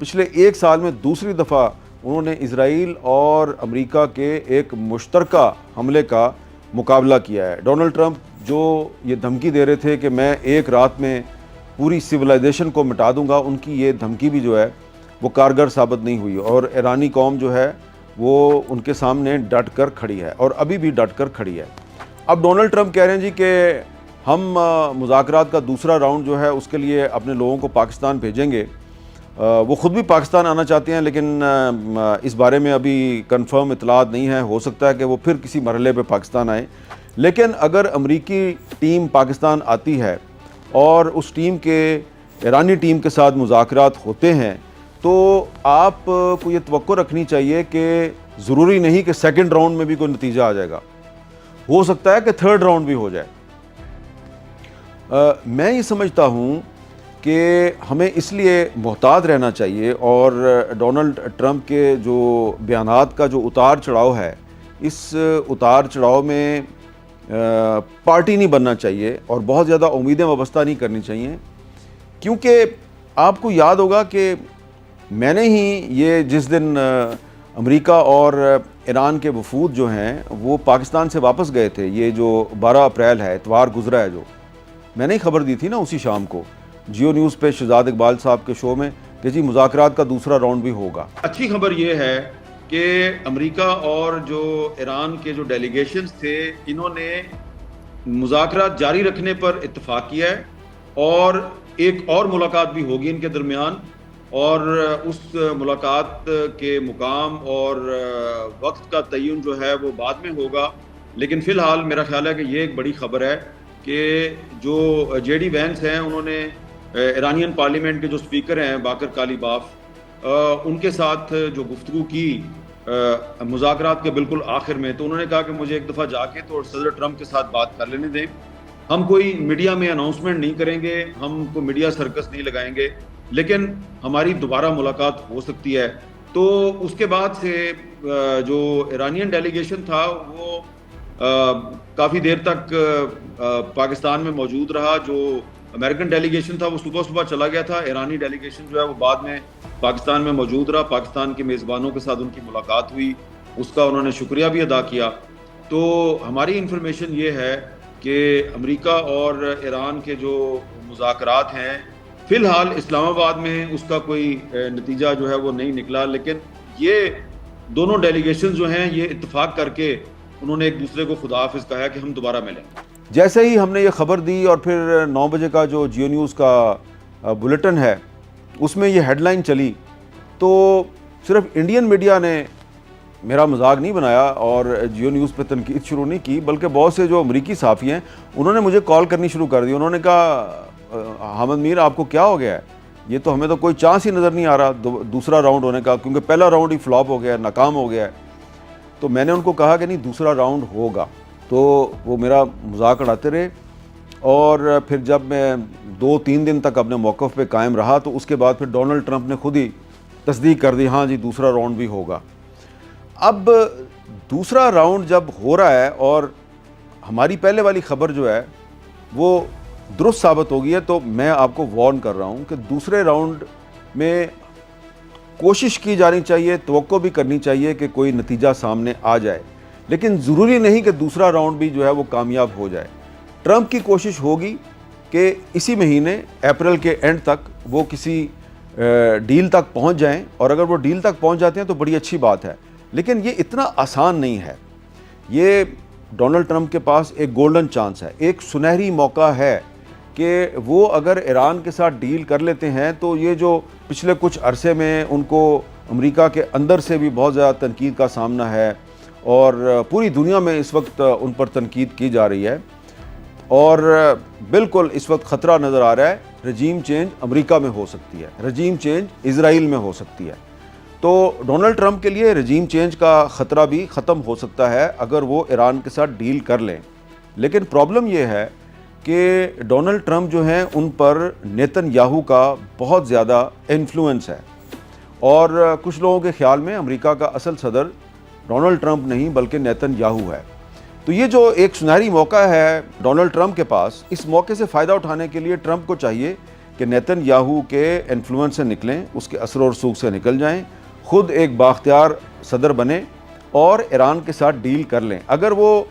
پچھلے ایک سال میں دوسری دفعہ انہوں نے اسرائیل اور امریکہ کے ایک مشترکہ حملے کا مقابلہ کیا ہے۔ ڈونلڈ ٹرمپ جو یہ دھمکی دے رہے تھے کہ میں ایک رات میں پوری سویلائزیشن کو مٹا دوں گا، ان کی یہ دھمکی بھی جو ہے وہ کارگر ثابت نہیں ہوئی، اور ایرانی قوم جو ہے وہ ان کے سامنے ڈٹ کر کھڑی ہے اور ابھی بھی ڈٹ کر کھڑی ہے۔ اب ڈونلڈ ٹرمپ کہہ رہے ہیں جی کہ ہم مذاکرات کا دوسرا راؤنڈ جو ہے اس کے لیے اپنے لوگوں کو پاکستان بھیجیں گے۔ وہ خود بھی پاکستان آنا چاہتے ہیں، لیکن اس بارے میں ابھی کنفرم اطلاعات نہیں ہے، ہو سکتا ہے کہ وہ پھر کسی مرحلے پہ پاکستان آئیں۔ لیکن اگر امریکی ٹیم پاکستان آتی ہے اور اس ٹیم کے ایرانی ٹیم کے ساتھ مذاکرات ہوتے ہیں تو آپ کو یہ توقع رکھنی چاہیے کہ ضروری نہیں کہ سیکنڈ راؤنڈ میں بھی کوئی نتیجہ آ جائے گا، ہو سکتا ہے کہ تھرڈ راؤنڈ بھی ہو جائے۔ میں یہ سمجھتا ہوں کہ ہمیں اس لیے محتاط رہنا چاہیے، اور ڈونلڈ ٹرمپ کے جو بیانات کا جو اتار چڑھاؤ ہے، اس اتار چڑھاؤ میں پارٹی نہیں بننا چاہیے اور بہت زیادہ امیدیں وابستہ نہیں کرنی چاہیے، کیونکہ آپ کو یاد ہوگا کہ میں نے ہی یہ جس دن امریکہ اور ایران کے وفود جو ہیں وہ پاکستان سے واپس گئے تھے، یہ جو 12 اپریل ہے، اتوار گزرا ہے، جو میں نے ہی خبر دی تھی نا اسی شام کو جیو نیوز پہ شہزاد اقبال صاحب کے شو میں کہ جی مذاکرات کا دوسرا راؤنڈ بھی ہوگا۔ اچھی خبر یہ ہے کہ امریکہ اور جو ایران کے جو ڈیلیگیشنز تھے انہوں نے مذاکرات جاری رکھنے پر اتفاق کیا ہے، اور ایک اور ملاقات بھی ہوگی ان کے درمیان، اور اس ملاقات کے مقام اور وقت کا تعین جو ہے وہ بعد میں ہوگا۔ لیکن فی الحال میرا خیال ہے کہ یہ ایک بڑی خبر ہے کہ جو جے ڈی وینس ہیں انہوں نے ایرانین پارلیمنٹ کے جو سپیکر ہیں باقر کالیباف ان کے ساتھ جو گفتگو کی مذاکرات کے بالکل آخر میں، تو انہوں نے کہا کہ مجھے ایک دفعہ جا کے تو صدر ٹرمپ کے ساتھ بات کر لینے دیں، ہم کوئی میڈیا میں اناؤنسمنٹ نہیں کریں گے، ہم کو میڈیا سرکس نہیں لگائیں گے، لیکن ہماری دوبارہ ملاقات ہو سکتی ہے۔ تو اس کے بعد سے جو ایرانین ڈیلیگیشن تھا وہ کافی دیر تک پاکستان میں موجود رہا۔ جو امریکن ڈیلیگیشن تھا وہ صبح صبح چلا گیا تھا، ایرانی ڈیلیگیشن جو ہے وہ بعد میں پاکستان میں موجود رہا، پاکستان کے میزبانوں کے ساتھ ان کی ملاقات ہوئی، اس کا انہوں نے شکریہ بھی ادا کیا۔ تو ہماری انفارمیشن یہ ہے کہ امریکہ اور ایران کے جو مذاکرات ہیں فی الحال اسلام آباد میں اس کا کوئی نتیجہ جو ہے وہ نہیں نکلا، لیکن یہ دونوں ڈیلیگیشن جو ہیں یہ اتفاق کر کے انہوں نے ایک دوسرے کو خدا حافظ کہا کہ ہم دوبارہ ملیں۔ جیسے ہی ہم نے یہ خبر دی اور پھر 9 بجے کا جو جیو نیوز کا بلیٹن ہے اس میں یہ ہیڈ لائن چلی، تو صرف انڈین میڈیا نے میرا مذاق نہیں بنایا اور جیو نیوز پہ تنقید شروع نہیں کی، بلکہ بہت سے جو امریکی صحافی ہیں انہوں نے مجھے کال کرنی شروع کر دی۔ انہوں نے کہا حامد میر آپ کو کیا ہو گیا ہے، یہ تو ہمیں تو کوئی چانس ہی نظر نہیں آ رہا دوسرا راؤنڈ ہونے کا، کیونکہ پہلا راؤنڈ ہی فلاپ ہو گیا ہے، ناکام ہو گیا ہے۔ تو میں نے ان کو کہا کہ نہیں دوسرا راؤنڈ ہوگا، تو وہ میرا مذاق اڑاتے رہے، اور پھر جب میں 2-3 دن تک اپنے موقف پہ قائم رہا تو اس کے بعد پھر ڈونلڈ ٹرمپ نے خود ہی تصدیق کر دی، ہاں جی دوسرا راؤنڈ بھی ہوگا۔ اب دوسرا راؤنڈ جب ہو رہا ہے اور ہماری پہلے والی خبر جو ہے وہ درست ثابت ہو گئی ہے، تو میں آپ کو وارن کر رہا ہوں کہ دوسرے راؤنڈ میں کوشش کی جانی چاہیے، توقع بھی کرنی چاہیے کہ کوئی نتیجہ سامنے آ جائے، لیکن ضروری نہیں کہ دوسرا راؤنڈ بھی جو ہے وہ کامیاب ہو جائے۔ ٹرمپ کی کوشش ہوگی کہ اسی مہینے اپریل کے اینڈ تک وہ کسی ڈیل تک پہنچ جائیں، اور اگر وہ ڈیل تک پہنچ جاتے ہیں تو بڑی اچھی بات ہے، لیکن یہ اتنا آسان نہیں ہے۔ یہ ڈونلڈ ٹرمپ کے پاس ایک گولڈن چانس ہے، ایک سنہری موقع ہے کہ وہ اگر ایران کے ساتھ ڈیل کر لیتے ہیں تو یہ جو پچھلے کچھ عرصے میں ان کو امریکہ کے اندر سے بھی بہت زیادہ تنقید کا سامنا ہے، اور پوری دنیا میں اس وقت ان پر تنقید کی جا رہی ہے، اور بالکل اس وقت خطرہ نظر آ رہا ہے رجیم چینج امریکہ میں ہو سکتی ہے، رجیم چینج اسرائیل میں ہو سکتی ہے۔ تو ڈونلڈ ٹرمپ کے لیے رجیم چینج کا خطرہ بھی ختم ہو سکتا ہے اگر وہ ایران کے ساتھ ڈیل کر لیں، لیکن پرابلم یہ ہے کہ ڈونلڈ ٹرمپ جو ہیں ان پر نیتن یاہو کا بہت زیادہ انفلوئنس ہے، اور کچھ لوگوں کے خیال میں امریکہ کا اصل صدر ڈونلڈ ٹرمپ نہیں بلکہ نیتن یاہو ہے۔ تو یہ جو ایک سنہری موقع ہے ڈونلڈ ٹرمپ کے پاس، اس موقع سے فائدہ اٹھانے کے لیے ٹرمپ کو چاہیے کہ نیتن یاہو کے انفلوئنس سے نکلیں، اس کے اثر و رسوخ سے نکل جائیں، خود ایک بااختیار صدر بنے اور ایران کے ساتھ ڈیل کر لیں۔ اگر وہ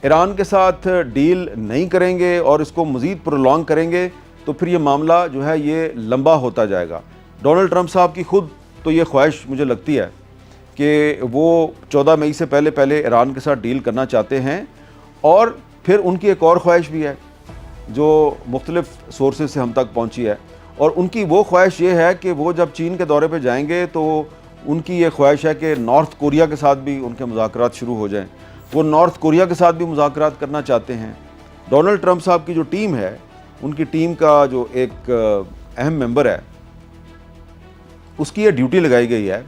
ایران کے ساتھ ڈیل نہیں کریں گے اور اس کو مزید پرولونگ کریں گے تو پھر یہ معاملہ جو ہے یہ لمبا ہوتا جائے گا۔ ڈونلڈ ٹرمپ صاحب کی خود تو یہ خواہش مجھے لگتی ہے کہ وہ 14 مئی سے پہلے ایران کے ساتھ ڈیل کرنا چاہتے ہیں، اور پھر ان کی ایک اور خواہش بھی ہے جو مختلف سورسز سے ہم تک پہنچی ہے، اور ان کی وہ خواہش یہ ہے کہ وہ جب چین کے دورے پہ جائیں گے تو ان کی یہ خواہش ہے کہ نارتھ کوریا کے ساتھ بھی ان کے مذاکرات شروع ہو جائیں۔ وہ نارتھ کوریا کے ساتھ بھی مذاکرات کرنا چاہتے ہیں۔ ڈونلڈ ٹرمپ صاحب کی جو ٹیم ہے، ان کی ٹیم کا جو ایک اہم ممبر ہے، اس کی یہ ڈیوٹی لگائی گئی ہے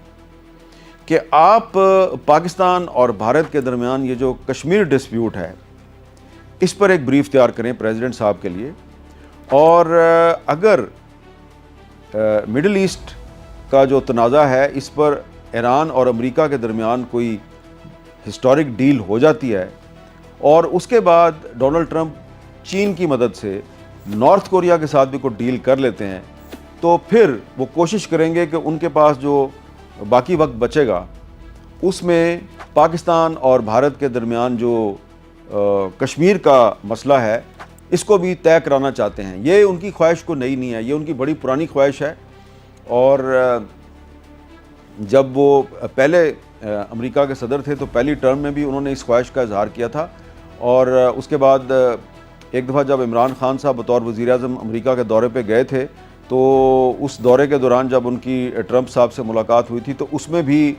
کہ آپ پاکستان اور بھارت کے درمیان یہ جو کشمیر ڈسپیوٹ ہے اس پر ایک بریف تیار کریں پریزیڈنٹ صاحب کے لیے، اور اگر مڈل ایسٹ کا جو تنازع ہے اس پر ایران اور امریکہ کے درمیان کوئی ہسٹورک ڈیل ہو جاتی ہے اور اس کے بعد ڈونلڈ ٹرمپ چین کی مدد سے نارتھ کوریا کے ساتھ بھی کوئی ڈیل کر لیتے ہیں، تو پھر وہ کوشش کریں گے کہ ان کے پاس جو باقی وقت بچے گا اس میں پاکستان اور بھارت کے درمیان جو کشمیر کا مسئلہ ہے اس کو بھی طے کرانا چاہتے ہیں۔ یہ ان کی خواہش کو نئی نہیں ہے، یہ ان کی بڑی پرانی خواہش ہے، اور جب وہ پہلے امریکہ کے صدر تھے تو پہلی ٹرم میں بھی انہوں نے اس خواہش کا اظہار کیا تھا، اور اس کے بعد ایک دفعہ جب عمران خان صاحب بطور وزیر اعظم امریکہ کے دورے پہ گئے تھے تو اس دورے کے دوران جب ان کی ٹرمپ صاحب سے ملاقات ہوئی تھی تو اس میں بھی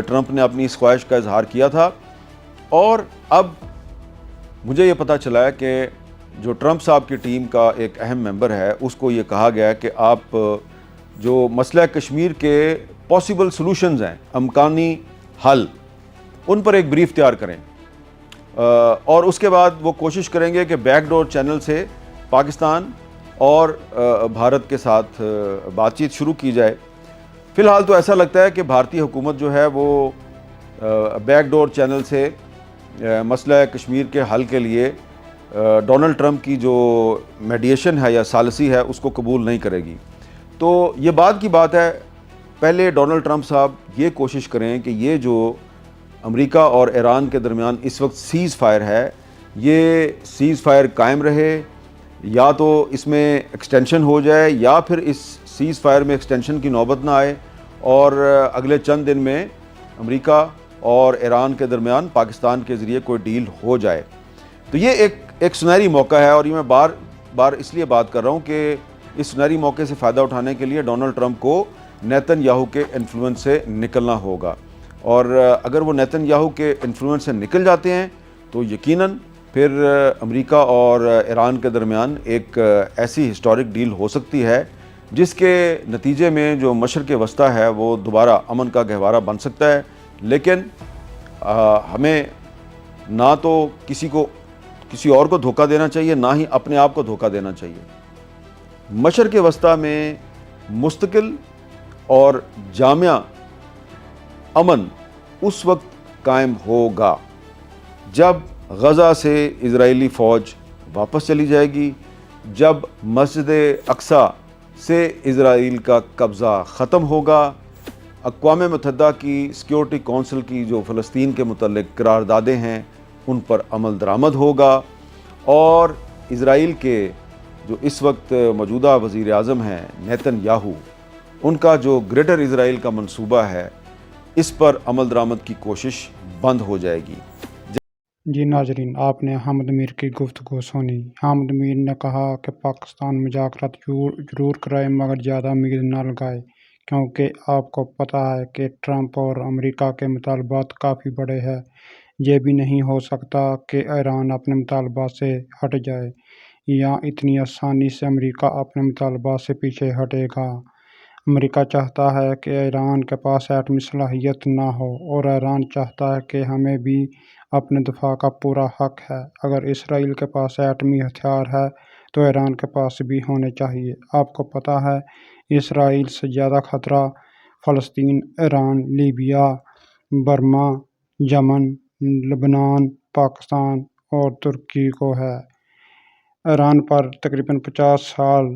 ٹرمپ نے اپنی اس خواہش کا اظہار کیا تھا۔ اور اب مجھے یہ پتہ چلا ہے کہ جو ٹرمپ صاحب کی ٹیم کا ایک اہم ممبر ہے اس کو یہ کہا گیا ہے کہ آپ جو مسئلہ کشمیر کے پاسبل سلوشنز ہیں، امکانی حل، ان پر ایک بریف تیار کریں، اور اس کے بعد وہ کوشش کریں گے کہ بیک ڈور چینل سے پاکستان اور بھارت کے ساتھ بات چیت شروع کی جائے۔ فی الحال تو ایسا لگتا ہے کہ بھارتی حکومت جو ہے وہ بیک ڈور چینل سے مسئلہ کشمیر کے حل کے لیے ڈونلڈ ٹرمپ کی جو میڈیشن ہے یا ثالثی ہے اس کو قبول نہیں کرے گی۔ تو یہ بات کی بات ہے، پہلے ڈونلڈ ٹرمپ صاحب یہ کوشش کریں کہ یہ جو امریکہ اور ایران کے درمیان اس وقت سیز فائر ہے، یہ سیز فائر قائم رہے، یا تو اس میں ایکسٹینشن ہو جائے یا پھر اس سیز فائر میں ایکسٹینشن کی نوبت نہ آئے، اور اگلے چند دن میں امریکہ اور ایران کے درمیان پاکستان کے ذریعے کوئی ڈیل ہو جائے۔ تو یہ ایک سنہری موقع ہے، اور یہ میں بار بار اس لیے بات کر رہا ہوں کہ اس سنہری موقع سے فائدہ اٹھانے کے لیے ڈونلڈ ٹرمپ کو نیتن یاہو کے انفلوئنس سے نکلنا ہوگا، اور اگر وہ نیتن یاہو کے انفلوئنس سے نکل جاتے ہیں تو یقیناً پھر امریکہ اور ایران کے درمیان ایک ایسی ہسٹورک ڈیل ہو سکتی ہے جس کے نتیجے میں جو مشرق وسطیٰ ہے وہ دوبارہ امن کا گہوارہ بن سکتا ہے۔ لیکن ہمیں نہ تو کسی اور کو دھوکہ دینا چاہیے، نہ ہی اپنے آپ کو دھوکہ دینا چاہیے۔ مشرق وسطیٰ میں مستقل اور جامع امن اس وقت قائم ہوگا جب غزہ سے اسرائیلی فوج واپس چلی جائے گی، جب مسجد اقصیٰ سے اسرائیل کا قبضہ ختم ہوگا، اقوام متحدہ کی سیکیورٹی کونسل کی جو فلسطین کے متعلق قراردادیں ہیں ان پر عمل درآمد ہوگا، اور اسرائیل کے جو اس وقت موجودہ وزیر اعظم ہیں نیتن یاہو، ان کا جو گریٹر اسرائیل کا منصوبہ ہے اس پر عمل درآمد کی کوشش بند ہو جائے گی۔ جی ناظرین، آپ نے حامد میر کی گفتگو سنی۔ حامد میر نے کہا کہ پاکستان مذاکرات ضرور کرائے مگر زیادہ امید نہ لگائے، کیونکہ آپ کو پتہ ہے کہ ٹرمپ اور امریکہ کے مطالبات کافی بڑے ہیں۔ یہ بھی نہیں ہو سکتا کہ ایران اپنے مطالبات سے ہٹ جائے، یا اتنی آسانی سے امریکہ اپنے مطالبات سے پیچھے ہٹے گا۔ امریکہ چاہتا ہے کہ ایران کے پاس ایٹمی صلاحیت نہ ہو، اور ایران چاہتا ہے کہ ہمیں بھی اپنے دفاع کا پورا حق ہے۔ اگر اسرائیل کے پاس ایٹمی ہتھیار ہے تو ایران کے پاس بھی ہونے چاہیے۔ آپ کو پتہ ہے اسرائیل سے زیادہ خطرہ فلسطین، ایران، لیبیا، برما، یمن، لبنان، پاکستان اور ترکی کو ہے۔ ایران پر تقریباً 50 سال